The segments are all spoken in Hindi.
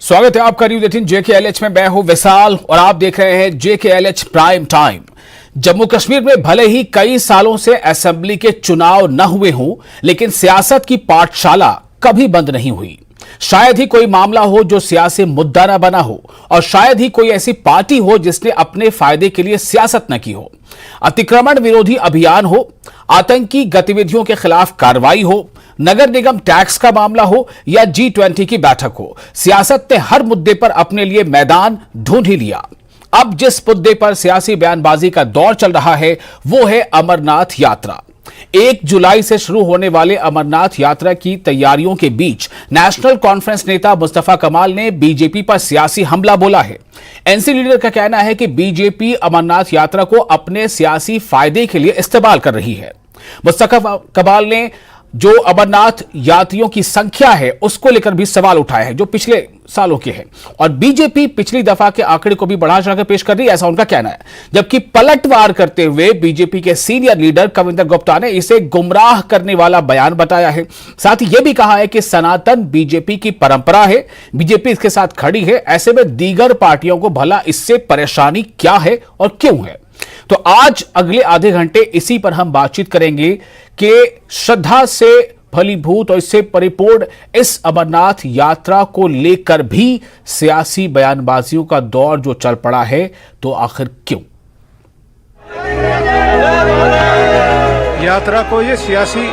स्वागत है आपका न्यूज 18 JKLH में। मैं हूं विशाल और आप देख रहे हैं JKLH prime time. Jammu Kashmir में भले ही कई सालों से असेंबली के चुनाव न हुए हों, लेकिन सियासत की पाठशाला कभी बंद नहीं हुई। शायद ही कोई मामला हो जो सियासी मुद्दा न बना हो, और शायद ही कोई ऐसी पार्टी हो जिसने अपने फायदे के लिए सियासत न की हो। अतिक्रमण विरोधी अभियान हो, आतंकी गतिविधियों के खिलाफ कार्रवाई हो, नगर निगम टैक्स का मामला हो या G20 की बैठक हो, सियासत ने हर मुद्दे पर अपने लिए मैदान ढूंढ ही लिया। अब जिस मुद्दे पर सियासी बयानबाजी का दौर चल रहा है वो है अमरनाथ यात्रा। 1 जुलाई से शुरू होने वाले अमरनाथ यात्रा की तैयारियों के बीच नेशनल कॉन्फ्रेंस नेता मुस्तफा कमाल ने बीजेपी पर सियासी हमला बोला है। एनसी लीडर का कहना है कि बीजेपी अमरनाथ यात्रा को अपने सियासी फायदे के लिए इस्तेमाल कर रही है। मुस्तफा कमाल ने जो अमरनाथ यात्रियों की संख्या है उसको लेकर भी सवाल उठाए हैं जो पिछले सालों के हैं, और बीजेपी पिछली दफा के आंकड़े को भी बढ़ा चढ़ाकर पेश कर रही है, ऐसा उनका कहना है। जबकि पलटवार करते हुए बीजेपी के सीनियर लीडर कविंदर गुप्ता ने इसे गुमराह करने वाला बयान बताया है। साथ ही यह भी कहा है कि सनातन बीजेपी की परंपरा है, बीजेपी इसके साथ खड़ी है, ऐसे में दीगर पार्टियों को भला इससे परेशानी क्या है और क्यों है। तो आज अगले आधे घंटे इसी पर हम बातचीत करेंगे कि श्रद्धा से फलीभूत और इससे परिपूर्ण इस अमरनाथ यात्रा को लेकर भी सियासी बयानबाजियों का दौर जो चल पड़ा है, तो आखिर क्यों। यात्रा को ये सियासी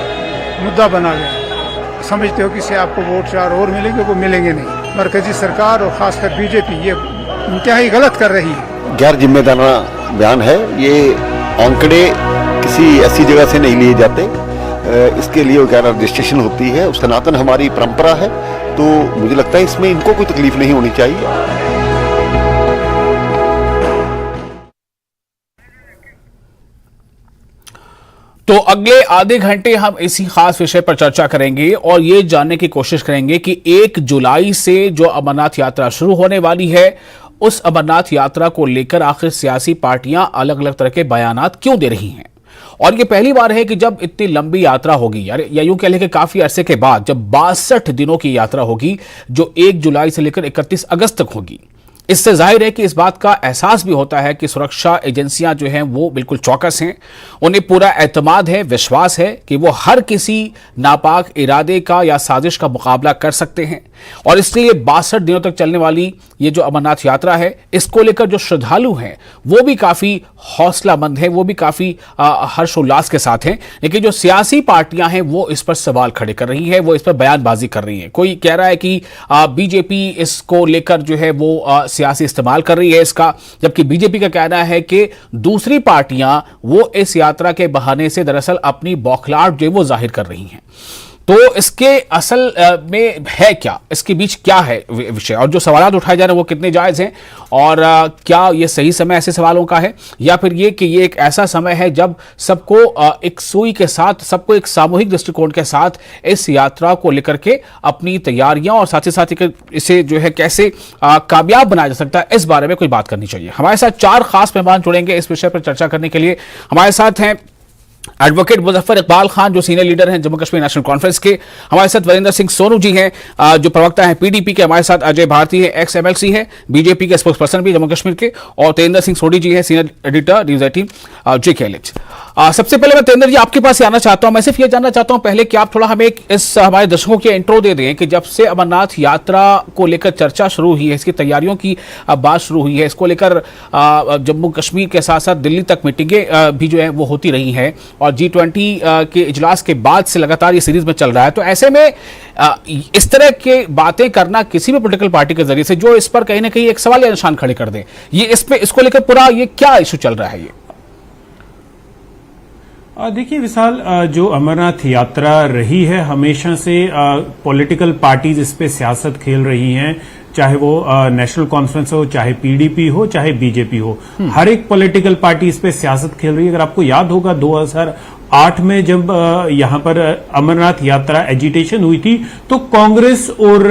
मुद्दा बना गया। समझते हो कि इससे आपको वोट 4 और मिलेंगे, वो मिलेंगे नहीं। मरकजी सरकार और खासकर बीजेपी ये इंतहाई गलत कर रही है। गैर जिम्मेदाराना बयान है। ये आंकड़े किसी ऐसी जगह से नहीं लिए जाते, इसके लिए वगैरह रजिस्ट्रेशन होती है। सनातन हमारी परंपरा है, तो मुझे लगता है इसमें इनको कोई तकलीफ नहीं होनी चाहिए। तो अगले आधे घंटे हम इसी खास विषय पर चर्चा करेंगे और ये जानने की कोशिश करेंगे कि 1 जुलाई से जो अमरनाथ यात्रा शुरू होने वाली है, उस अमरनाथ यात्रा को लेकर आखिर सियासी पार्टियां अलग अलग तरह के बयानात क्यों दे रही हैं। और ये पहली बार है कि जब इतनी लंबी यात्रा होगी, या यूं कह लें कि काफी अरसे के बाद, जब 62 दिनों की यात्रा होगी जो 1 जुलाई से लेकर 31 अगस्त तक होगी। इससे जाहिर है कि इस बात का एहसास भी होता है कि सुरक्षा एजेंसियां जो हैं वो बिल्कुल चौकस हैं। उन्हें पूरा एतमाद है, विश्वास है कि वो हर किसी नापाक इरादे का या साजिश का मुकाबला कर सकते हैं। और इसलिए 62 दिनों तक चलने वाली ये जो अमरनाथ यात्रा है, इसको लेकर जो श्रद्धालु हैं वो भी काफी हौसलामंद हैं, वो भी काफी हर्षोल्लास के साथ हैं। लेकिन जो सियासी पार्टियां हैं वो इस पर सवाल खड़े कर रही है, वो इस पर बयानबाजी कर रही है। कोई कह रहा है कि बीजेपी इसको लेकर जो है वो सियासी इस्तेमाल कर रही है इसका, जबकि बीजेपी का कहना है कि दूसरी पार्टियां वो इस यात्रा के बहाने से दरअसल अपनी बौखलाहट जो वो जाहिर कर रही हैं। तो इसके असल में है क्या, इसके बीच क्या है विषय, और जो सवाल उठाए जा रहे हैं वो कितने जायज हैं, और क्या ये सही समय ऐसे सवालों का है, या फिर ये कि ये एक ऐसा समय है जब सबको एक सुई के साथ, सबको एक सामूहिक दृष्टिकोण के साथ इस यात्रा को लेकर के अपनी तैयारियां और साथ ही साथ इसे जो है कैसे कामयाब बनाया जा सकता है, इस बारे में कोई बात करनी चाहिए। हमारे साथ 4 खास मेहमान जुड़ेंगे इस विषय पर चर्चा करने के लिए। हमारे साथ हैं एडवोकेट मुजफ्फर इकबाल खान जो सीनियर लीडर हैं जम्मू कश्मीर नेशनल कॉन्फ्रेंस के। हमारे साथ वीरेंद्र सिंह सोनू जी हैं जो प्रवक्ता हैं PDP के। हमारे साथ अजय भारती है, एक्स MLC है, बीजेपी के स्पोक्स पर्सन भी जम्मू कश्मीर के। और तेंद्र सिंह सोडी जी हैं, सीनियर एडिटर न्यूज 18 JKLH। सबसे पहले मैं तेंद्र जी आपके पास आना चाहता हूं। मैं सिर्फ ये जानना चाहता हूं पहले कि आप थोड़ा हमें इस हमारे दर्शकों की इंट्रो दे दें कि जब से अमरनाथ यात्रा को लेकर चर्चा शुरू हुई है, इसकी तैयारियों की बात शुरू हुई है, इसको लेकर जम्मू कश्मीर के साथ साथ दिल्ली तक मीटिंगें भी जो है वो होती रही हैं, और G20 के इजलास के बाद से लगातार ये सीरीज में चल रहा है। तो ऐसे में इस तरह के बातें करना किसी भी पॉलिटिकल पार्टी के जरिए से जो इस पर कहीं ना कहीं एक सवाल या निशान खड़े कर दे, ये इसको लेकर पूरा ये क्या इशू चल रहा है ये? देखिए विशाल, जो अमरनाथ यात्रा रही है हमेशा से पॉलिटिकल पार्टीज इस पे सियासत खेल रही हैं, चाहे वो नेशनल कॉन्फ्रेंस हो, चाहे PDP हो, चाहे बीजेपी हो। हर एक पॉलिटिकल पार्टी इस पे सियासत खेल रही है। अगर आपको याद होगा 2008 में जब यहां पर अमरनाथ यात्रा एजिटेशन हुई थी तो कांग्रेस और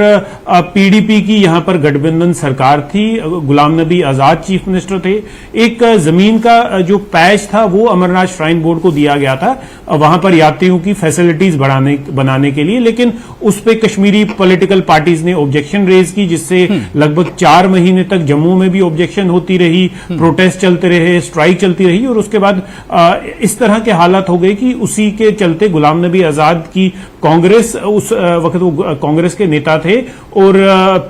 पीडीपी की यहां पर गठबंधन सरकार थी। गुलाम नबी आजाद चीफ मिनिस्टर थे। एक जमीन का जो पैच था वो अमरनाथ श्राइन बोर्ड को दिया गया था वहां पर यात्रियों की फैसिलिटीज बनाने के लिए, लेकिन उस पर कश्मीरी पॉलिटिकल पार्टीज ने ऑब्जेक्शन रेज की, जिससे लगभग 4 महीने तक जम्मू में भी ऑब्जेक्शन होती रही, प्रोटेस्ट चलते रहे, स्ट्राइक चलती रही और उसके बाद इस तरह के हालात हो गए कि उसी के चलते गुलाम नबी आजाद की कांग्रेस, उस वक्त वो कांग्रेस के नेता थे और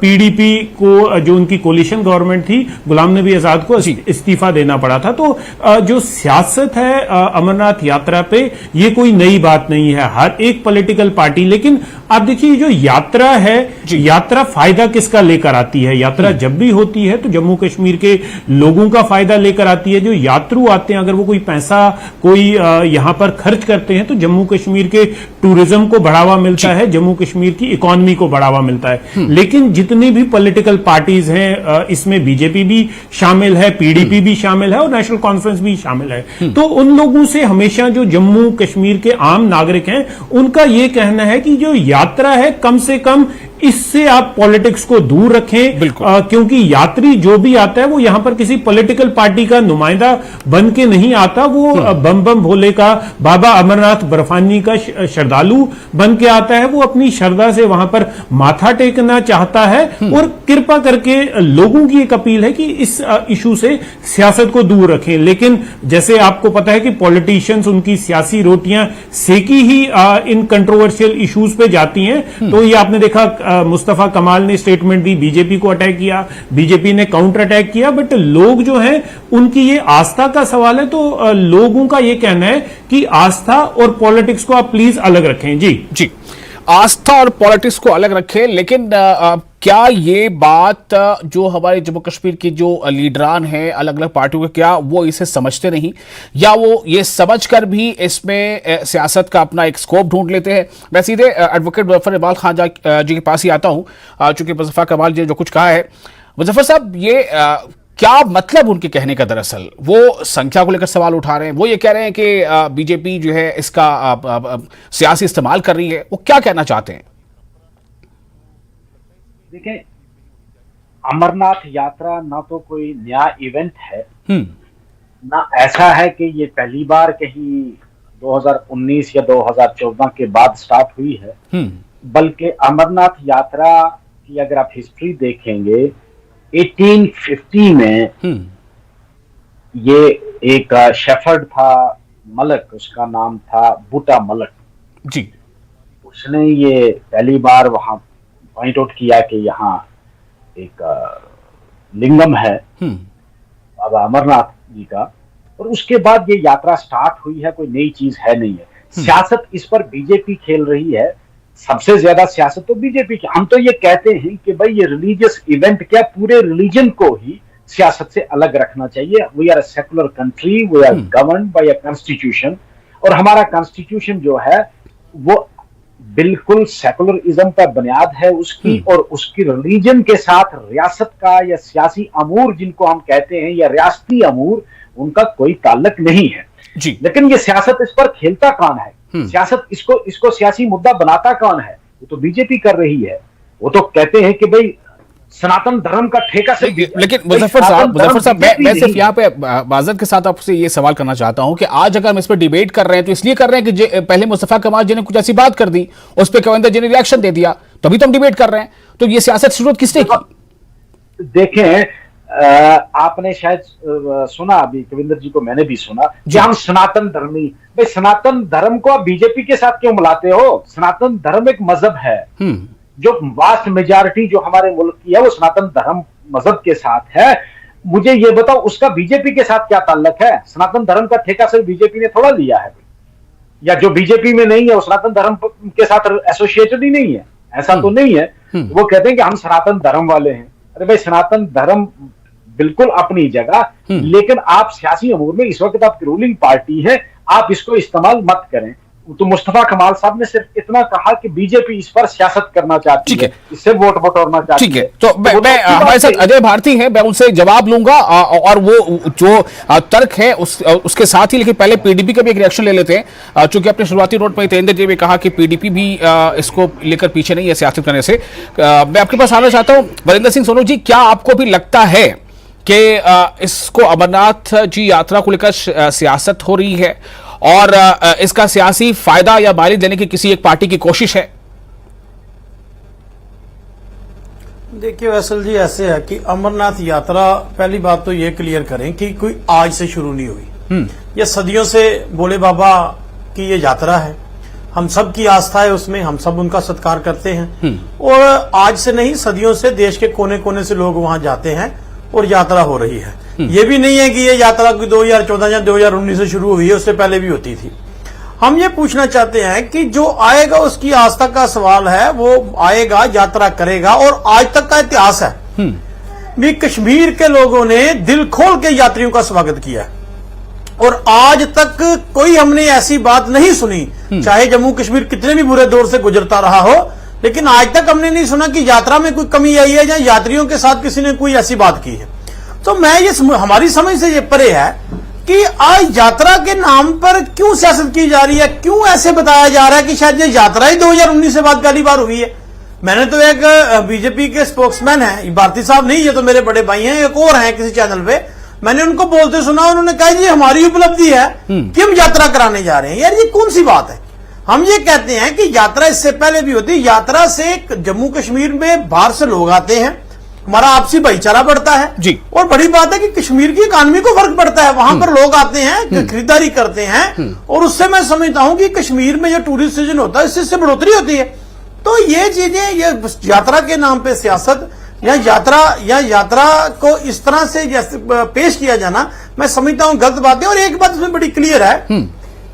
पीडीपी को, जो उनकी कोलिशन गवर्नमेंट थी, गुलाम नबी आजाद को इस्तीफा देना पड़ा था। तो जो सियासत है अमरनाथ यात्रा पे ये कोई नई बात नहीं है, हर एक पॉलिटिकल पार्टी। लेकिन आप देखिए जो यात्रा है, यात्रा फायदा किसका लेकर आती है? यात्रा जब भी होती है तो जम्मू कश्मीर के लोगों का फायदा लेकर आती है। जो यात्रु आते हैं, अगर वो कोई पैसा कोई यहां पर खर्च करते हैं तो जम्मू कश्मीर के टूरिज्म को बढ़ावा मिलता है, जम्मू कश्मीर की इकोनॉमी को बढ़ावा मिलता है। लेकिन जितनी भी पॉलिटिकल पार्टीज हैं, इसमें बीजेपी भी शामिल है, पीडीपी भी शामिल है और नेशनल कॉन्फ्रेंस भी शामिल है। तो उन लोगों से हमेशा जो जम्मू कश्मीर के आम नागरिक हैं उनका यह कहना है कि जो यात्रा है कम से कम इससे आप पॉलिटिक्स को दूर रखें, क्योंकि यात्री जो भी आता है वो यहां पर किसी पॉलिटिकल पार्टी का नुमाइंदा बन के नहीं आता, वो बम बम भोले का, बाबा अमरनाथ बर्फानी का श्रद्धालु बन के आता है। वो अपनी श्रद्धा से वहां पर माथा टेकना चाहता है और कृपा करके लोगों की एक अपील है कि इस इशू से सियासत को दूर रखें। लेकिन जैसे आपको पता है कि पॉलिटिशियंस उनकी सियासी रोटियां सेकी ही इन कंट्रोवर्शियल इश्यूज पे जाती हैं। तो ये आपने देखा मुस्तफा कमाल ने स्टेटमेंट दी, बीजेपी को अटैक किया, बीजेपी ने काउंटर अटैक किया, बट लोग जो हैं उनकी ये आस्था का सवाल है। तो लोगों का ये कहना है कि आस्था और पॉलिटिक्स को आप प्लीज अलग रखें। जी, आस्था और पॉलिटिक्स को अलग रखें, लेकिन क्या ये बात जो हमारे जम्मू कश्मीर की जो लीडरान हैं अलग अलग पार्टियों के, क्या वो इसे समझते नहीं, या वो ये समझकर भी इसमें सियासत का अपना एक स्कोप ढूंढ लेते हैं? मैं सीधे एडवोकेट मुजफ्फर इकबाल खान जी के पास ही आता हूं, चूंकि मुस्तफा कमाल जी ने जो कुछ कहा है। मुजफ्फर साहब, ये क्या मतलब उनके कहने का? दरअसल वो संख्या को लेकर सवाल उठा रहे हैं, वो ये कह रहे हैं कि बीजेपी जो है इसका सियासी इस्तेमाल कर रही है। वो क्या कहना चाहते हैं? देखिए, अमरनाथ यात्रा ना तो कोई नया इवेंट है, ना ऐसा है कि ये पहली बार कहीं 2019 या 2014 के बाद स्टार्ट हुई है, बल्कि अमरनाथ यात्रा की अगर आप हिस्ट्री देखेंगे 1850 में ये एक शेफर्ड था, मलक, उसका नाम था बूटा मलक जी। उसने ये पहली बार वहां पॉइंट आउट किया कि यहाँ एक लिंगम है बाबा अमरनाथ जी का, और उसके बाद ये यात्रा स्टार्ट हुई है, कोई नई चीज है नहीं है। सियासत इस पर बीजेपी खेल रही है, सबसे ज्यादा सियासत तो बीजेपी की। हम तो ये कहते हैं कि भाई ये रिलीजियस इवेंट क्या, पूरे रिलीजन को ही सियासत से अलग रखना चाहिए। We are a secular country, we are governed by a constitution, और हमारा कॉन्स्टिट्यूशन जो है वो बिल्कुल सेकुलरिज्म का बुनियाद है उसकी, और उसकी रिलीजन के साथ रियासत का या सियासी अमूर जिनको हम कहते हैं, या रियासती अमूर, उनका कोई ताल्लुक नहीं है जी। लेकिन ये सियासत इस पर खेलता कौन है? सियासत इसको सियासी मुद्दा बनाता कौन है? वो तो बीजेपी कर रही है। वो तो कहते हैं कि भाई सनातन धर्म का ठेका से। लेकिन मुजफ्फर साहब, मैं सिर्फ यहाँ पे माजरत के साथ आपसे ये सवाल करना चाहता हूँ कि आज अगर हम इस पर डिबेट कर रहे हैं तो इसलिए कर रहे हैं कि पहले मुस्तफा कमाल जी ने कुछ ऐसी बात कर दी, उस पर कविंदर जी ने रिएक्शन दे दिया, तभी तो हम डिबेट कर रहे हैं। तो ये सियासत शुरू किसने की? देखें, आपने शायद सुना, अभी कविंदर जी को मैंने भी सुना कि हम सनातन धर्मी। भाई सनातन धर्म को आप बीजेपी के साथ क्यों मिलाते हो? सनातन धर्म एक मजहब है, जो वास्ट मेजॉरिटी जो हमारे मुल्क की है वो सनातन धर्म मजहब के साथ है। मुझे ये बताओ उसका बीजेपी के साथ क्या ताल्लुक है? सनातन धर्म का ठेका सिर्फ बीजेपी ने थोड़ा लिया है, या जो बीजेपी में नहीं है वो सनातन धर्म के साथ एसोसिएटेड ही नहीं है, ऐसा तो नहीं है। वो कहते हैं कि हम सनातन धर्म वाले हैं। अरे भाई, सनातन धर्म बिल्कुल अपनी जगह, लेकिन आप सियासी अमूर में इस वक्त आपकी रूलिंग पार्टी है, आप इसको इस्तेमाल मत करें। तो मुस्तफा कमाल साहब ने सिर्फ इतना कहा कि बीजेपी इस पर सियासत करना चाहती ठीक है, इससे वोट बटोरना चाहती ठीक है। तो मैं हमारे साथ अजय भारती हैं, मैं उनसे जवाब लूंगा और वो जो तर्क है उसके साथ ही, लेकिन पहले पीडीपी का भी एक रिएक्शन ले लेते हैं, चूंकि अपने शुरुआती नोट पर तेंदर जी ने कहा कि पीडीपी भी इसको लेकर पीछे नहीं है सियासत करने से। मैं आपके पास आना चाहता हूं वरिंदर सिंह सोनू जी, क्या आपको भी लगता है कि इसको अमरनाथ जी यात्रा को लेकर सियासत हो रही है और इसका सियासी फायदा या बारी देने की किसी एक पार्टी की कोशिश है? देखिए वैसल जी, ऐसे है कि अमरनाथ यात्रा, पहली बात तो ये क्लियर करें कि कोई आज से शुरू नहीं हुई। ये सदियों से भोले बाबा की ये यात्रा है, हम सब की आस्था है उसमें, हम सब उनका सत्कार करते हैं और आज से नहीं, सदियों से देश के कोने कोने से लोग वहां जाते हैं और यात्रा हो रही है। ये भी नहीं है कि ये यात्रा 2014 या 2019 से शुरू हुई है, उससे पहले भी होती थी। हम ये पूछना चाहते हैं कि जो आएगा उसकी आस्था का सवाल है, वो आएगा, यात्रा करेगा और आज तक का इतिहास है भी कश्मीर के लोगों ने दिल खोल के यात्रियों का स्वागत किया और आज तक कोई हमने ऐसी बात नहीं सुनी, चाहे जम्मू कश्मीर कितने भी बुरे दौर से गुजरता रहा हो, लेकिन आज तक हमने नहीं सुना कि यात्रा में कोई कमी आई है या यात्रियों के साथ किसी ने कोई ऐसी बात की है। तो मैं ये हमारी समझ से ये परे है कि आज यात्रा के नाम पर क्यों सियासत की जा रही है, क्यों ऐसे बताया जा रहा है कि शायद ये यात्रा ही 2019 से बाद पहली बार हुई है। मैंने तो एक बीजेपी के स्पोक्समैन है, भारती साहब नहीं, ये तो मेरे बड़े भाई हैं, एक और हैं किसी चैनल पे, मैंने उनको बोलते सुना, उन्होंने कहा जी हमारी उपलब्धि है कि हम यात्रा कराने जा रहे हैं। यार ये कौन सी बात है? हम ये कहते हैं कि यात्रा इससे पहले भी होती, यात्रा से जम्मू कश्मीर में बाहर से लोग आते हैं, हमारा आपसी भाईचारा बढ़ता है जी। और बड़ी बात है कि कश्मीर की इकॉनमी को फर्क पड़ता है, वहां पर लोग आते हैं, खरीदारी करते हैं और उससे मैं समझता हूं कि कश्मीर में जो टूरिस्ट सीजन होता है इससे बढ़ोतरी होती है। तो ये चीजें, ये यात्रा के नाम पे सियासत या यात्रा को इस तरह से पेश किया जाना, मैं समझता हूं गलत बात है। और एक बात इसमें बड़ी क्लियर है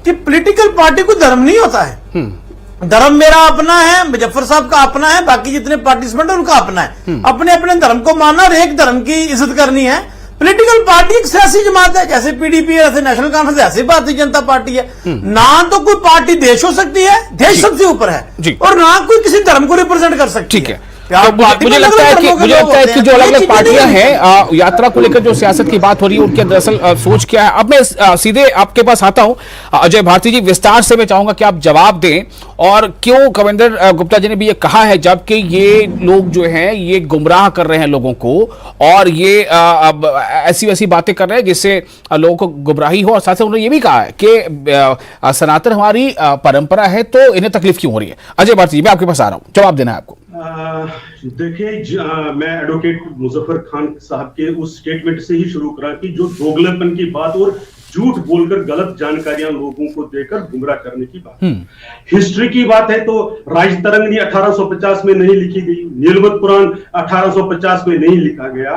कि पॉलिटिकल पार्टी को धर्म नहीं होता है। धर्म मेरा अपना है, मुजफ्फर साहब का अपना है, बाकी जितने पार्टिसिपेंट है उनका अपना है, अपने अपने धर्म को मानना और एक धर्म की इज्जत करनी है। पॉलिटिकल पार्टी एक सियासी जमात है, जैसे पीडीपी है, ऐसे नेशनल कॉन्फ्रेंस, ऐसे भारतीय जनता पार्टी है। ना तो कोई पार्टी देश हो सकती है, देश सबसे ऊपर है, और ना कोई किसी धर्म को रिप्रेजेंट कर सकती है। तो मुझे लगता है कि जो अलग अलग पार्टियां हैं, यात्रा को लेकर जो सियासत की बात हो रही है, उनके दरअसल सोच क्या है। अब मैं सीधे आपके पास आता हूं अजय भारती जी, विस्तार से मैं चाहूंगा कि आप जवाब दें और क्यों कविंदर गुप्ता जी ने भी ये कहा है, जबकि ये लोग जो हैं ये गुमराह कर रहे हैं लोगों को और ये ऐसी वैसी बातें कर रहे हैं जिससे लोगों को गुमराही हो, और साथ ही उन्होंने ये भी कहा है कि सनातन हमारी परंपरा है, तो इन्हें तकलीफ क्यों हो रही है। अजय भारती जी, मैं आपके पास आ रहा हूं, जवाब देना है आपको। देखिए, मैं एडवोकेट मुजफ्फर खान साहब के उस स्टेटमेंट से ही शुरू करा कि जो दोगलेपन की बात और झूठ बोलकर गलत जानकारियां लोगों को देकर गुमराह करने की बात, हिस्ट्री की बात है तो राजतरंगिणी 1850 में नहीं लिखी गई, नीलमत पुराण 1850 में नहीं लिखा गया,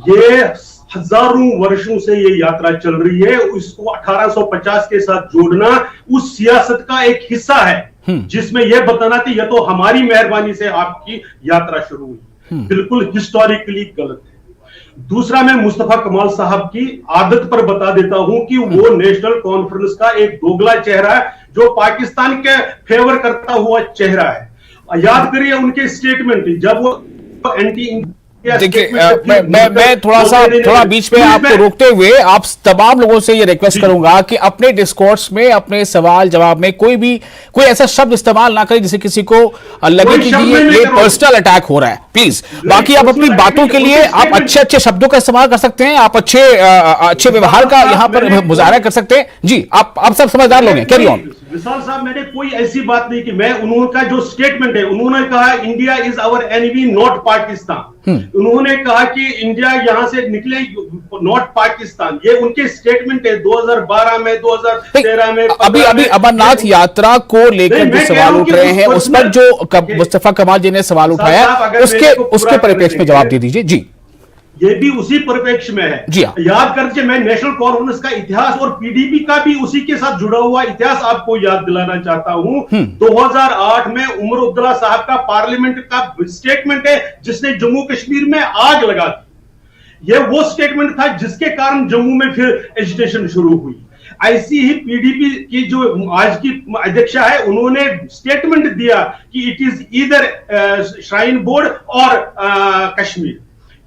ये हजारों वर्षों से ये यात्रा चल रही है। इसको 1850 के साथ जोड़ना उस सियासत का एक हिस्सा है जिसमें यह बताना कि यह तो हमारी मेहरबानी से आपकी यात्रा शुरू हुई, बिल्कुल हिस्टोरिकली गलत है। दूसरा, मैं मुस्तफा कमाल साहब की आदत पर बता देता हूं कि वो नेशनल कॉन्फ्रेंस का एक दोगला चेहरा है, जो पाकिस्तान के फेवर करता हुआ चेहरा है। याद करिए उनके स्टेटमेंट, जब वो एंटी, देखिए मैं थोड़ा बीच में आपको रोकते हुए आप तमाम लोगों से ये रिक्वेस्ट करूंगा कि अपने डिस्कोर्स में, अपने सवाल जवाब में कोई ऐसा शब्द इस्तेमाल ना करें जिससे किसी को लगे कि ये पर्सनल अटैक हो रहा है, प्लीज। बाकी आप अपनी बातों के लिए आप अच्छे शब्दों का इस्तेमाल कर सकते हैं, आप अच्छे व्यवहार का यहाँ पर मुजाहरा कर सकते हैं। जी, आप सब समझदार लोग हैं, कैरी ऑन। विशाल साहब, मैंने कोई ऐसी बात नहीं की, मैं उन्होंने जो स्टेटमेंट है, उन्होंने कहा India is our enemy not Pakistan, उन्होंने कहा कि इंडिया यहां से निकले नॉट पाकिस्तान, ये उनके स्टेटमेंट है 2012 में, 2013 में। अभी अमरनाथ यात्रा को लेकर जो सवाल उठ रहे हैं उस पर जो मुस्तफा कमाल जी ने सवाल उठाया, उसके परिप्रेक्ष्य में जवाब दे दीजिए। जी, ये भी उसी परिप्रेक्ष्य में है। जी हाँ। याद करके मैं नेशनल कॉन्फ्रेंस का इतिहास और पीडीपी का भी उसी के साथ जुड़ा हुआ इतिहास आपको याद दिलाना चाहता हूं। 2008 में उमर अब्दुल्ला साहब का पार्लियामेंट का स्टेटमेंट है जिसने जम्मू कश्मीर में आग लगा दी। यह वो स्टेटमेंट था जिसके कारण जम्मू में फिर एजिटेशन शुरू हुई। ऐसी ही पीडीपी की जो आज की अध्यक्षा है, उन्होंने स्टेटमेंट दिया कि it is either shrine board और कश्मीर।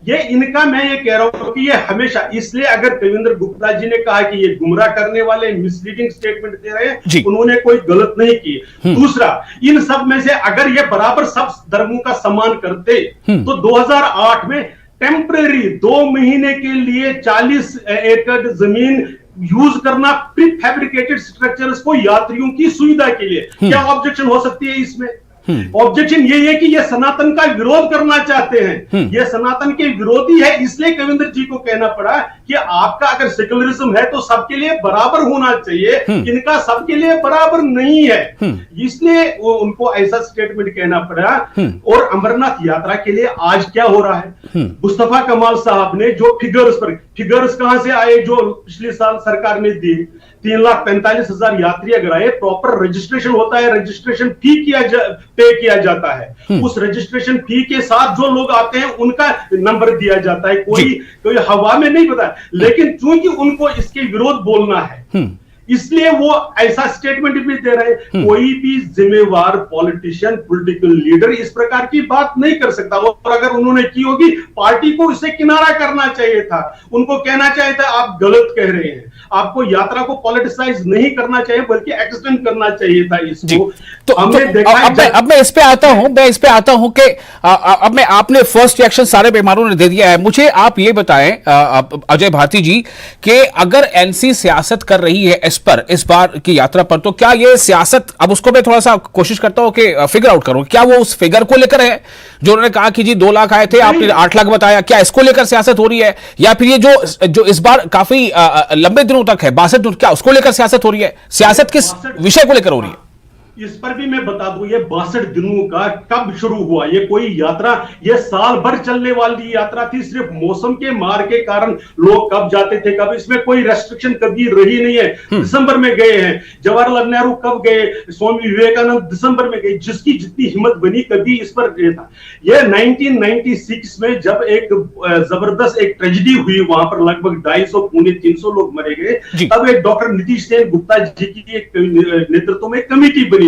ये इनका, मैं ये कह रहा हूं कि ये हमेशा, इसलिए अगर कविंद्र गुप्ता जी ने कहा कि ये गुमराह करने वाले मिसलीडिंग स्टेटमेंट दे रहे हैं, उन्होंने कोई गलत नहीं की। दूसरा, इन सब में से अगर ये बराबर सब धर्मों का सम्मान करते तो 2008 में टेम्परेरी 2 महीने के लिए 40 एकड़ जमीन यूज करना प्री फैब्रिकेटेड स्ट्रक्चर्स को यात्रियों की सुविधा के लिए, क्या ऑब्जेक्शन हो सकती है इसमें? ऑब्जेक्शन ये है कि ये सनातन का विरोध करना चाहते हैं, ये सनातन के विरोधी है, इसलिए कविंद्र जी को कहना पड़ा कि आपका अगर सेक्युलरिज्म है तो सबके लिए बराबर होना चाहिए, इनका सबके लिए बराबर नहीं है, इसलिए उनको ऐसा स्टेटमेंट कहना पड़ा। और अमरनाथ यात्रा के लिए आज क्या हो रहा है, मुस्तफा कमाल साहब ने जो फिगर्स कहां से आए जो पिछले साल सरकार ने दी, 3,45,000 यात्री अगर आए, प्रॉपर रजिस्ट्रेशन होता है, रजिस्ट्रेशन फी पे किया जाता है, उस रजिस्ट्रेशन फी के साथ जो लोग आते हैं उनका नंबर दिया जाता है, कोई हवा में नहीं पता। लेकिन चूंकि उनको इसके विरोध बोलना है, इसलिए वो ऐसा स्टेटमेंट भी दे रहे हैं। कोई भी जिम्मेवार पॉलिटिशियन, पॉलिटिकल लीडर इस प्रकार की बात नहीं कर सकता, और अगर उन्होंने की होगी, पार्टी को इससे किनारा करना चाहिए था, उनको कहना चाहिए था आप गलत कह रहे हैं, आपको यात्रा को पॉलिटिसाइज नहीं करना चाहिए बल्कि एक्सटेंड करना चाहिए था इसको। तो हमने देखा अब मैं इस पे आता हूं कि अब मैं, आपने फर्स्ट रिएक्शन सारे बेमानों ने दे दिया है, मुझे आप ये बताएं अजय भारती जी कि अगर एनसी सियासत कर रही है इस बार की यात्रा पर, तो क्या ये सियासत, अब उसको मैं थोड़ा सा कोशिश करता हूं कि फिगर आउट करूं, क्या वो उस फिगर को लेकर है जो उन्होंने कहा कि जी 2 लाख आए थे, आपने 8 लाख बताया, क्या इसको लेकर सियासत हो रही है, या फिर ये जो इस बार काफी लंबे दिनों तक है, 62 दिन, क्या उसको लेकर सियासत हो रही है? सियासत किस विषय को लेकर हो रही है? इस पर भी मैं बता दूं, ये 62 दिनों का कब शुरू हुआ? ये कोई यात्रा, ये साल भर चलने वाली यात्रा थी, सिर्फ मौसम के मार के कारण लोग कब जाते थे, कब, इसमें कोई रेस्ट्रिक्शन कभी रही नहीं है। दिसंबर में गए हैं, जवाहरलाल नेहरू कब गए, स्वामी विवेकानंद दिसंबर में गए, जिसकी जितनी हिम्मत बनी कभी इस पर था। ये 1996 में जब एक जबरदस्त एक ट्रेजेडी हुई, वहां पर लगभग 250 पौने 300 लोग मरे गए, तब एक डॉक्टर नीतीश सेन गुप्ता जी की एक नेतृत्व में कमेटी बनी थी।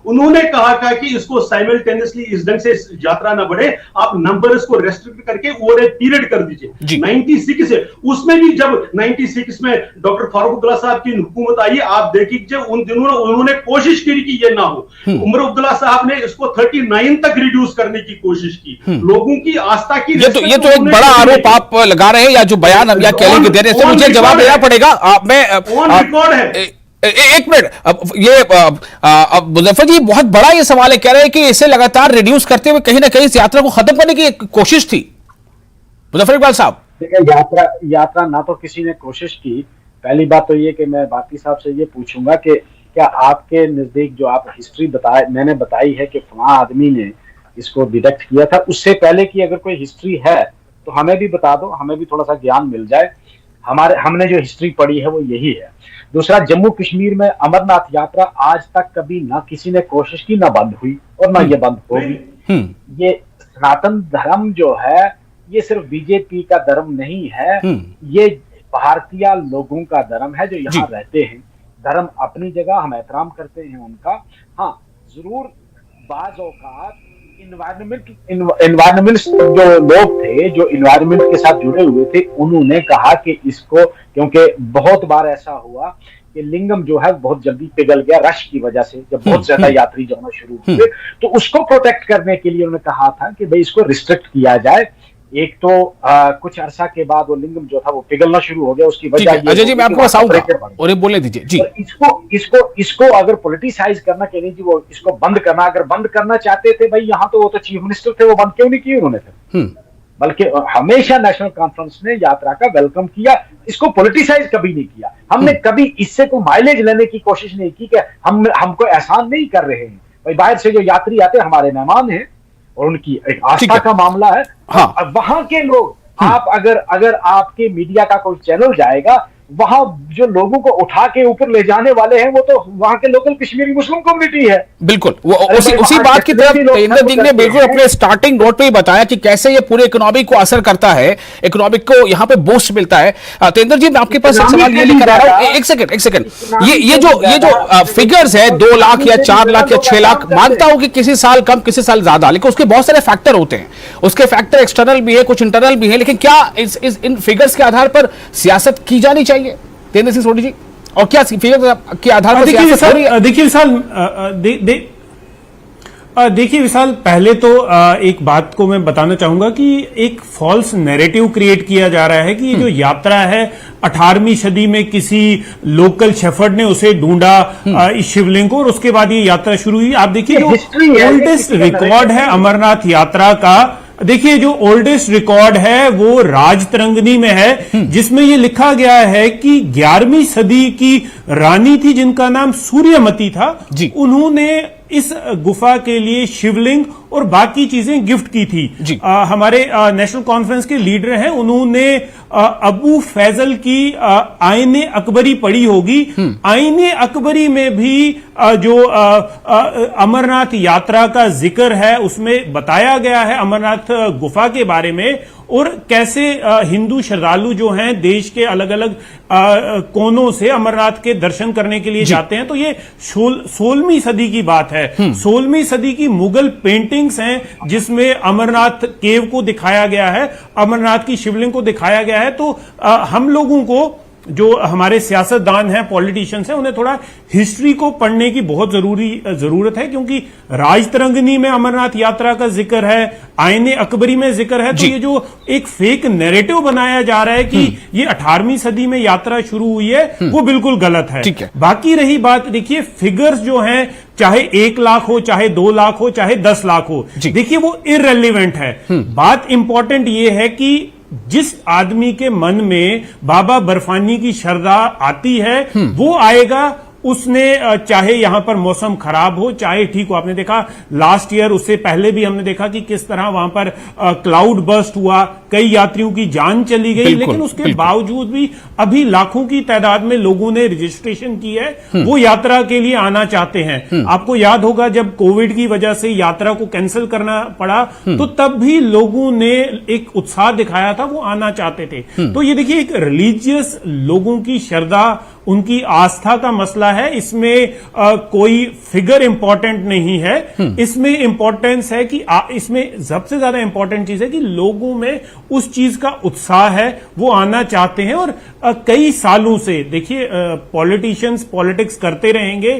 उन्होंने कहा था कि इसको साइमल्टेनियसली इस ढंग से यात्रा ना बढ़े, आप नंबर्स को रेस्ट्रिक्ट करके ओवर ए पीरियड कर दीजिए। 96 से, उसमें भी जब 96 में डॉक्टर फारूक अब्दुल्ला साहब की हुकूमत आई, आप देखिए उन दिनों उन्होंने कोशिश की कि ये ना हो। उमर अब्दुल्ला साहब ने इसको 39 तक रिड्यूस करने की कोशिश की, लोगों की आस्था की। ये तो एक बड़ा आरोप आप लगा रहे हैं, या जो बयान अब या कह दे रहे हैं, मुझे जवाब देना पड़ेगा। मैं ऑन रिकॉर्ड है। एक मिनट, मुजफ्फर जी बहुत बड़ा ये सवाल है, कह रहे हैं कि इसे लगातार रिड्यूस करते हुए कहीं ना कहीं इस यात्रा को खत्म करने की कोशिश थी। मुजफ्फर इकबाल साहब, देखिए, यात्रा ना तो किसी ने कोशिश की। पहली बात तो ये कि मैं भारती साहब से ये पूछूंगा कि क्या आपके नजदीक जो आप हिस्ट्री मैंने बताई है कि फलां आदमी ने इसको डिटेक्ट किया था, उससे पहले की अगर कोई हिस्ट्री है तो हमें भी बता दो, हमें भी थोड़ा सा ज्ञान मिल जाए। हमने जो हिस्ट्री पढ़ी है वो यही है। दूसरा, जम्मू कश्मीर में अमरनाथ यात्रा आज तक कभी ना किसी ने कोशिश की, ना बंद हुई और ना ये बंद होगी। ये सनातन धर्म जो है, ये सिर्फ बीजेपी का धर्म नहीं है, ये भारतीय लोगों का धर्म है जो यहाँ रहते हैं। धर्म अपनी जगह, हम एहतराम करते हैं उनका। हाँ, जरूर बाज औकात इन्वायरमेंटलिस्ट जो लोग थे, जो इन्वायरमेंट के साथ जुड़े हुए थे, उन्होंने कहा कि इसको, क्योंकि बहुत बार ऐसा हुआ कि लिंगम जो है बहुत जल्दी पिघल गया रश की वजह से, जब बहुत ज्यादा यात्री जाना शुरू हुए, तो उसको प्रोटेक्ट करने के लिए उन्होंने कहा था कि भाई इसको रिस्ट्रिक्ट किया जाए। एक तो कुछ अरसा के बाद वो लिंगम जो था वो पिघलना शुरू हो गया, उसकी वजह अजय जी मैं आपको बताऊंगा और बोलने दीजिए जी। इसको अगर पॉलिटिसाइज करना चाहिए जी, वो इसको बंद करना, अगर बंद करना चाहते थे भाई, यहाँ तो वो तो चीफ मिनिस्टर थे, वो बंद क्यों नहीं किए उन्होंने फिर? बल्कि हमेशा नेशनल कॉन्फ्रेंस ने यात्रा का वेलकम किया, इसको पॉलिटिसाइज कभी नहीं किया। हमने कभी इससे कोई माइलेज लेने की कोशिश नहीं की कि हमको एहसान नहीं कर रहे हैं भाई, बाहर से जो यात्री आते हैं हमारे मेहमान हैं और उनकी एक आस्था का मामला है। हाँ। वहां के लोग, आप अगर आपके मीडिया का कोई चैनल जाएगा वहां जो लोगों को उठा के ऊपर ले जाने वाले हैं वो तो वहां के लोकल कश्मीरी मुस्लिम कम्युनिटी है। बिल्कुल, वो अरे उसी भाई, उसी वहां बात की तरफ जितने भी लोग तेंद्र जी ने करते बिल्कुल हैं, अपने स्टार्टिंग नोट पे ही बताया कि कैसे ये पूरे इकोनॉमी को असर करता है, इकोनॉमिक को यहाँ पे बूस्ट मिलता है। तेंद्र जी, मैं आपके पास एक सवाल ये लेकर आ रहा हूँ, एक सेकंड, ये जो फिगर्स है 2 लाख या 4 लाख या 6 लाख, मानता हूं कि किसी साल कम किसी साल ज्यादा, लेकिन उसके बहुत सारे फैक्टर होते हैं, उसके फैक्टर एक्सटर्नल भी है, कुछ इंटरनल भी है, लेकिन क्या इन फिगर्स के आधार पर सियासत की जानी चाहिए तेंद्र सिंह सोढी जी? और क्या फिगर के आधार पर सियासत हो रही है? देखिए विशाल, पहले तो एक बात को मैं बताना चाहूंगा कि एक फॉल्स नैरेटिव क्रिएट किया जा रहा है कि ये जो यात्रा है 18वीं सदी में किसी लोकल शेफर्ड ने उसे ढूंढा इस शिवलिंग को और उसके बाद ये यात्रा शुरू हुई। आप देखिए जो ओल्डेस्ट रिकॉर्ड है अमरनाथ यात्रा का, देखिए जो ओल्डेस्ट रिकॉर्ड है वो राजतरंगिणी में है, जिसमें ये लिखा गया है कि 11वीं सदी की रानी थी जिनका नाम सूर्यमती था, उन्होंने इस गुफा के लिए शिवलिंग और बाकी चीजें गिफ्ट की थी। हमारे नेशनल कॉन्फ्रेंस के लीडर हैं, उन्होंने अबू फैजल की आईने अकबरी पढ़ी होगी। आईने अकबरी में भी जो अमरनाथ यात्रा का जिक्र है उसमें बताया गया है अमरनाथ गुफा के बारे में, और कैसे हिंदू श्रद्धालु जो हैं देश के अलग अलग कोनों से अमरनाथ के दर्शन करने के लिए जाते हैं। तो ये 16वीं सदी की बात है। 16वीं सदी की मुगल पेंटिंग्स हैं जिसमें अमरनाथ केव को दिखाया गया है, अमरनाथ की शिवलिंग को दिखाया गया है। तो हम लोगों को, जो हमारे सियासतदान हैं, पॉलिटिशियंस हैं, उन्हें थोड़ा हिस्ट्री को पढ़ने की बहुत जरूरत है, क्योंकि राजतरंगिणी में अमरनाथ यात्रा का जिक्र है, आईने अकबरी में जिक्र है। तो ये जो एक फेक नैरेटिव बनाया जा रहा है कि ये 18वीं सदी में यात्रा शुरू हुई है, वो बिल्कुल गलत है। बाकी रही बात, देखिए फिगर्स जो हैं, चाहे 1 लाख हो, चाहे 2 लाख हो, चाहे 10 लाख हो, देखिए वो इररिलेवेंट है। बात इंपॉर्टेंट ये है कि जिस आदमी के मन में बाबा बर्फानी की श्रद्धा आती है वो आएगा। उसने चाहे यहां पर मौसम खराब हो चाहे ठीक हो, आपने देखा लास्ट ईयर, उससे पहले भी हमने देखा कि किस तरह वहां पर क्लाउड बर्स्ट हुआ, कई यात्रियों की जान चली गई, लेकिन उसके बावजूद भी अभी लाखों की तादाद में लोगों ने रजिस्ट्रेशन की है, वो यात्रा के लिए आना चाहते हैं। आपको याद होगा जब कोविड की वजह से यात्रा को कैंसिल करना पड़ा तो तब भी लोगों ने एक उत्साह दिखाया था, वो आना चाहते थे। तो ये देखिए एक रिलीजियस लोगों की श्रद्धा, उनकी आस्था का मसला है, इसमें कोई फिगर इंपॉर्टेंट नहीं है। इसमें इंपॉर्टेंस है कि इसमें सबसे ज्यादा इंपॉर्टेंट चीज है कि लोगों में उस चीज का उत्साह है, वो आना चाहते हैं। और कई सालों से देखिए पॉलिटिशियंस पॉलिटिक्स करते रहेंगे,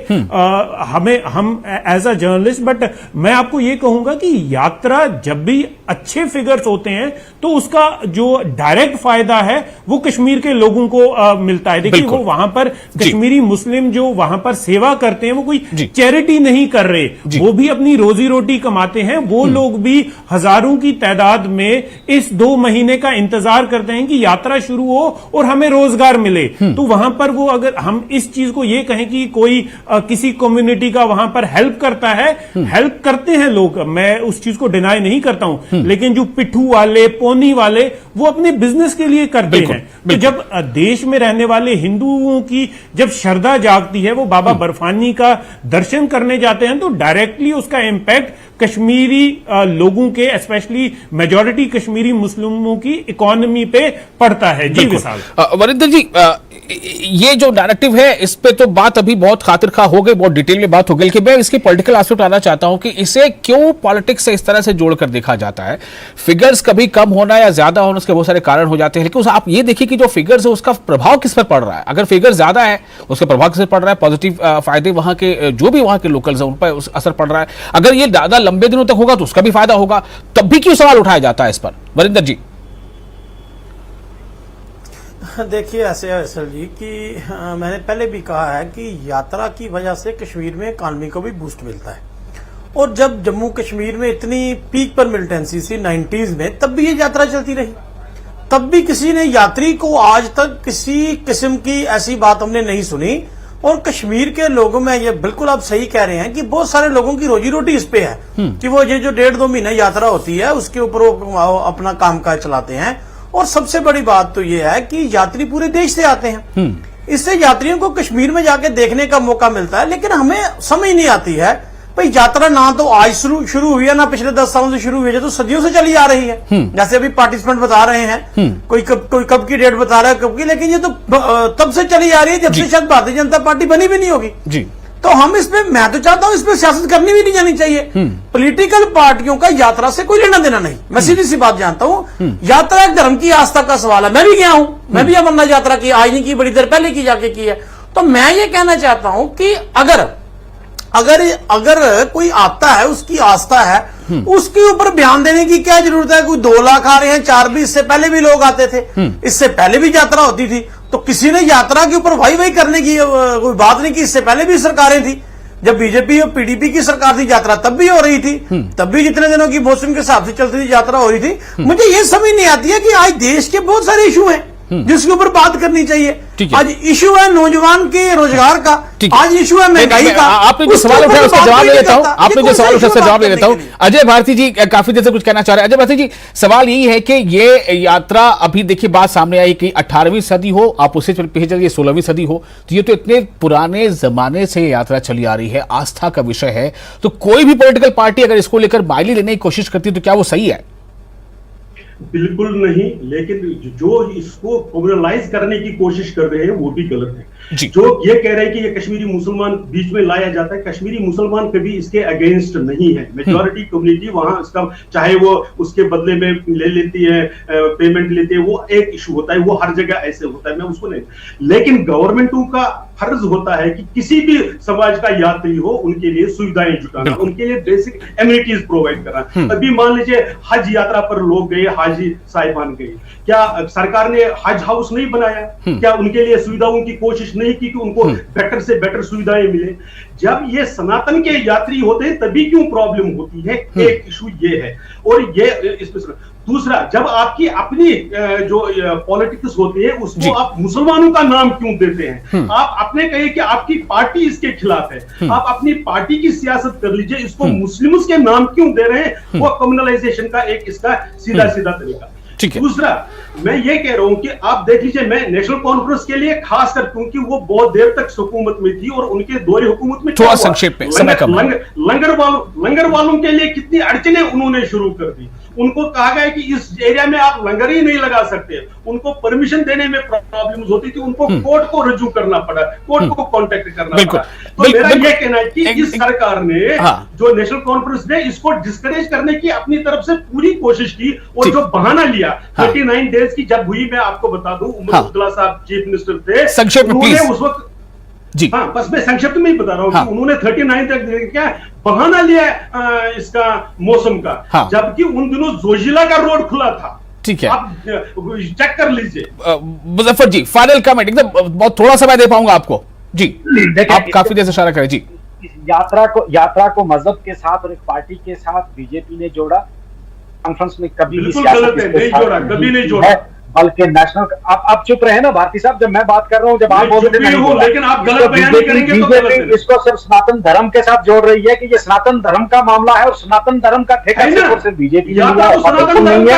हम एज अ जर्नलिस्ट, बट मैं आपको ये कहूंगा कि यात्रा जब भी अच्छे फिगर्स होते हैं तो उसका जो डायरेक्ट फायदा है वो कश्मीर के लोगों को मिलता है। देखिए वो वहां पर कश्मीरी मुस्लिम जो वहां पर सेवा करते हैं वो कोई चैरिटी नहीं कर रहे, वो भी अपनी रोजी रोटी कमाते हैं। वो लोग भी हजारों की तादाद में इस 2 महीने का इंतजार करते हैं कि यात्रा शुरू हो और हमें रोजगार मिले। तो वहां पर वो, अगर हम इस चीज को ये कहें कि कोई किसी कम्युनिटी का वहां पर हेल्प करता है, हेल्प करते हैं लोग, मैं उस चीज को डिनाई नहीं करता हूं, लेकिन जो पिट्ठू वाले, पोनी वाले, वो अपने बिजनेस के लिए करते हैं। तो जब देश में रहने वाले हिंदुओं की जब श्रद्धा जागती है, वो बाबा बर्फानी का दर्शन करने जाते हैं, तो डायरेक्टली उसका इंपैक्ट कश्मीरी लोगों के, स्पेशली मेजॉरिटी कश्मीरी मुस्लिमों की इकोनॉमी पे पड़ता है। जी विशाल। वरिंदर जी, ये जो नैरेटिव है इस पे तो बात अभी बहुत खातिरखा हो गई, बहुत डिटेल में बात हो गई, कि मैं इसकी पॉलिटिकल एस्पेक्ट आना चाहता हूं कि इसे क्यों पॉलिटिक्स से इस तरह से जोड़कर देखा जाता है। फिगर्स कभी कम होना या ज्यादा होना, उसके बहुत सारे कारण हो जाते हैं, लेकिन आप ये देखिए कि जो फिगर्स है उसका प्रभाव किस पर पड़ रहा है। अगर फिगर ज्यादा है उसका प्रभाव किस पर पड़ रहा है, पॉजिटिव फायदे वहां के जो भी वहां के लोकल्स हैं उन पर असर पड़ रहा है। अगर ये ज्यादा लंबे दिनों तक होगा तो उसका भी फायदा होगा, तब भी क्यों सवाल उठाया जाता है इस पर, वरिंदर जी? देखिए ऐसे है असल जी कि मैंने पहले भी कहा है कि यात्रा की वजह से कश्मीर में इकॉनमी को भी बूस्ट मिलता है। और जब जम्मू कश्मीर में इतनी पीक पर मिलिटेंसी थी 90s में, तब भी ये यात्रा चलती रही, तब भी किसी ने यात्री को आज तक किसी किस्म की ऐसी बात हमने नहीं सुनी। और कश्मीर के लोगों में ये बिल्कुल आप सही कह रहे हैं कि बहुत सारे लोगों की रोजी रोटी इस पे है कि वो ये जो 1.5-2 महीने यात्रा होती है उसके ऊपर वो अपना कामकाज चलाते हैं। और सबसे बड़ी बात तो यह है कि यात्री पूरे देश से आते हैं, इससे यात्रियों को कश्मीर में जाके देखने का मौका मिलता है। लेकिन हमें समझ नहीं आती है भाई, यात्रा ना तो आज शुरू हुई है, ना पिछले 10 सालों से शुरू हुई है, तो सदियों से चली आ रही है। जैसे अभी पार्टिसिपेंट बता रहे हैं, कोई कब की डेट बता रहा है, कब की, लेकिन ये तो तब से चली आ रही है जब से शायद भारतीय जनता पार्टी बनी भी नहीं होगी जी। तो हम इसमें, मैं तो चाहता हूं इसमें सियासत करनी भी नहीं जानी चाहिए। पॉलिटिकल पार्टियों का यात्रा से कोई लेना देना नहीं। मैं सीधी सी बात जानता हूं, यात्रा एक धर्म की आस्था का सवाल है। मैं भी गया हूं, मैं भी अमरनाथ यात्रा की, आज नहीं की, बड़ी देर पहले की जाके की है। तो मैं ये कहना चाहता हूं कि अगर कोई आता है, उसकी आस्था है, उसके ऊपर बयान देने की क्या जरूरत है। कोई 2 लाख आ रहे हैं, 4 भी, इससे पहले भी लोग आते थे, इससे पहले भी यात्रा होती थी, तो किसी ने यात्रा के ऊपर वाई करने की कोई बात नहीं की। इससे पहले भी सरकारें थी, जब बीजेपी और पीडीपी की सरकार थी, यात्रा तब भी हो रही थी, तब भी जितने दिनों की मौसम के हिसाब से चलती थी यात्रा हो रही थी। मुझे ये समझ नहीं आती है कि आज देश के बहुत सारे इशू हैं जिसके ऊपर बात करनी चाहिए। आज इशू है नौजवान के रोजगार का, आज इशू है महंगाई का। आपने जो सवाल उठाया उसका जवाब ले लेता हूं, आपने जो सवाल उठाया उसका जवाब ले लेता हूं। अजय भारती जी काफी देर से कुछ कहना चाह रहे हैं। अजय भारती जी, सवाल यही है कि ये यात्रा, अभी देखिए बात सामने आई कि 18वीं सदी हो, आप उससे पीछे चलिए 16वीं सदी हो, तो ये तो इतने पुराने जमाने से यात्रा चली आ रही है, आस्था का विषय है। तो कोई भी पॉलिटिकल पार्टी अगर इसको लेकर बाइली लेने की कोशिश करती है तो क्या वो सही है? बिल्कुल नहीं, लेकिन जो इसको पॉपुलराइज करने की कोशिश कर रहे हैं वो भी गलत है। जो ये कह रहे हैं कि ये कश्मीरी मुसलमान बीच में लाया जाता है, कश्मीरी मुसलमान कभी इसके अगेंस्ट नहीं है। मेजॉरिटी कम्युनिटी वहां इसका, चाहे वो उसके बदले में ले लेती है, पेमेंट लेती है, वो एक इशू होता है, वो हर जगह ऐसे होता है, मैं उसको नहीं। लेकिन गवर्नमेंटों का फर्ज होता है कि किसी भी समाज का यात्री हो उनके लिए सुविधाएं जुटाना, उनके लिए बेसिक एमिनिटीज प्रोवाइड करना। अभी मान लीजिए हज यात्रा पर लोग गए, हाजी साहिबान गए, क्या सरकार ने हज हाउस नहीं बनाया? क्या उनके लिए सुविधाओं की कोशिश नहीं की कि उनको बेटर से बेटर सुविधाएं मिले? जब ये सनातन के यात्री होते हैं तभी क्यों प्रॉब्लम होती है? एक इशू ये है। और ये इसमें दूसरा, जब आपकी अपनी जो पॉलिटिक्स होती है उसको आप मुसलमानों का नाम क्यों देते हैं? आप अपने कहे कि आपकी पार्टी इसके खिलाफ है, आप अपनी पार्टी की सियासत कर लीजिए, इसको मुस्लिम्स के नाम क्यों दे रहे हैं? वो कम्युनलाइजेशन का एक इसका सीधा सीधा तरीका। दूसरा, मैं ये कह रहा हूं कि आप देख लीजिए, मैं नेशनल कॉन्फ्रेंस के लिए खासकर, क्योंकि वो बहुत देर तक हुकूमत में थी और उनके दौरे हुकूमत में थोड़ा संक्षेप में, समय कम, लंगर वालों के लिए कितनी अड़चने उन्होंने शुरू कर दी। उनको कहा गया कि इस एरिया में आप लंगर ही नहीं लगा सकते, उनको परमिशन देने में प्रॉब्लम्स होती थी, उनको कोर्ट को रजू करना पड़ा, कोर्ट को कांटेक्ट करना पड़ा। तो मेरा यह कहना है कि इस सरकार ने, जो नेशनल कॉन्फ्रेंस ने, इसको डिस्करेज करने की अपनी तरफ से पूरी कोशिश की, और जो बहाना लिया 39 डेज की जब हुई, मैं आपको बता दूं, उमर अब्दुल्ला साहब चीफ मिनिस्टर थे, संक्षेप में प्लीज। उस वक्त जी, हाँ, बस मैं संक्षिप्त में ही बता रहा हूं कि उन्होंने 39 तक क्या बहाना लिया इसका मौसम का, जबकि उन दिनों जोजिला का रोड खुला था। ठीक है, आप चेक कर लीजिए। मुजफ्फर जी, फाइनल कमेंट, एकदम बहुत थोड़ा समय दे पाऊंगा आपको जी, आप काफी देर से इशारा करें जी। यात्रा को मजहब के साथ और एक पार्टी के साथ बीजेपी ने जोड़ा, कॉन्फ्रेंस में कभी भी कभी नहीं जोड़ा, बल्कि नेशनल। आप चुप रहे ना भारती साहब, जब मैं बात कर रहा हूं, जब आप बोल रहे थे, लेकिन आप गलत बयानी करेंगे तो बीजेपी इसको सिर्फ सनातन धर्म के साथ जोड़ रही है कि ये सनातन धर्म का मामला है और सनातन धर्म का ठेका सिर्फ बीजेपी नहीं है।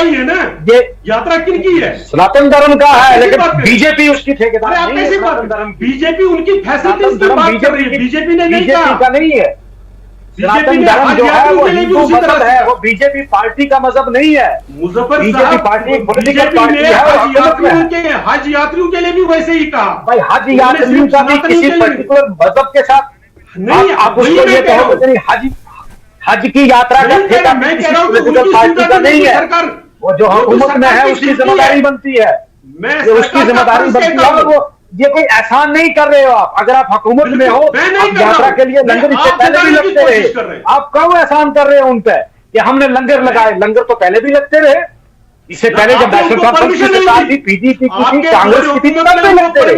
ये यात्रा किनकी है? सनातन धर्म का है, लेकिन बीजेपी उसकी ठेकेदार नहीं है। बीजेपी उनकी फैसिलिटीज पे बात कर रही है, बीजेपी ने नहीं कहा। का नहीं है। सनातन धर्म जो है वो हिंदू मजहब है, वो बीजेपी पार्टी का मजहब नहीं है। Muzaffar BJP party political party है। हज यात्रियों के लिए भी वैसे ही कहा भाई, हज यात्रियों का भी किसी पर्टिकुलर मजहब के साथ नहीं। आप उसको ये कहोगे हज की यात्रा का ठेका पॉलिटिकल पार्टी का नहीं है, वो जो हुकूमत में है उसकी जिम्मेदारी बनती है, उसकी जिम्मेदारी बनती है। वो ये कोई एहसान नहीं कर रहे हो आप। अगर आप हुकूमत में हो, आप यात्रा के लिए लंगर इससे पहले भी लगते रहे, आप कब एहसान कर रहे हो उन पे कि हमने लंगर लगाए? लंगर तो पहले भी लगते रहे, इससे पहले जब नेशनल कॉन्फ्रेंस की सरकार थी, पीडीपी की थी, कांग्रेस की थी, तब भी लगते रहे।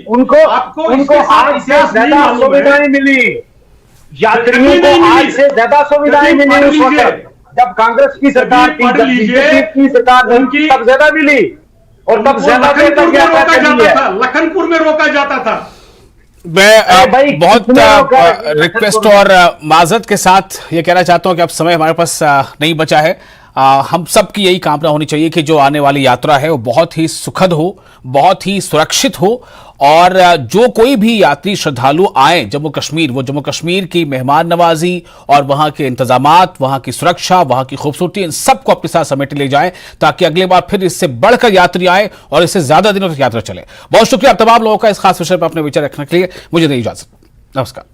उनको आज से ज्यादा सुविधाएं मिली, यात्रियों को आज से ज्यादा सुविधाएं मिली उस वक्त जब कांग्रेस की सरकार थी, जब बीजेपी की सरकार उनकी तब ज्यादा मिली, और तब ज्यादा लखनपुर में रोका जाता था। मैं बहुत रिक्वेस्ट और माजरत के साथ ये कहना चाहता हूं कि अब समय हमारे पास नहीं बचा है। हम सबकी यही कामना होनी चाहिए कि जो आने वाली यात्रा है वो बहुत ही सुखद हो, बहुत ही सुरक्षित हो, और जो कोई भी यात्री श्रद्धालु आए जम्मू कश्मीर, वो जम्मू कश्मीर की मेहमान नवाजी और वहां के इंतजामात, वहां की सुरक्षा, वहां की खूबसूरती, इन सबको अपने साथ समेट ले जाए, ताकि अगली बार फिर इससे बढ़कर यात्री आए और इससे ज्यादा दिनों तक यात्रा चले। बहुत शुक्रिया आप तमाम लोगों का इस खास विषय पर अपने विचार रखने के लिए। मुझे दें इजाजत। नमस्कार।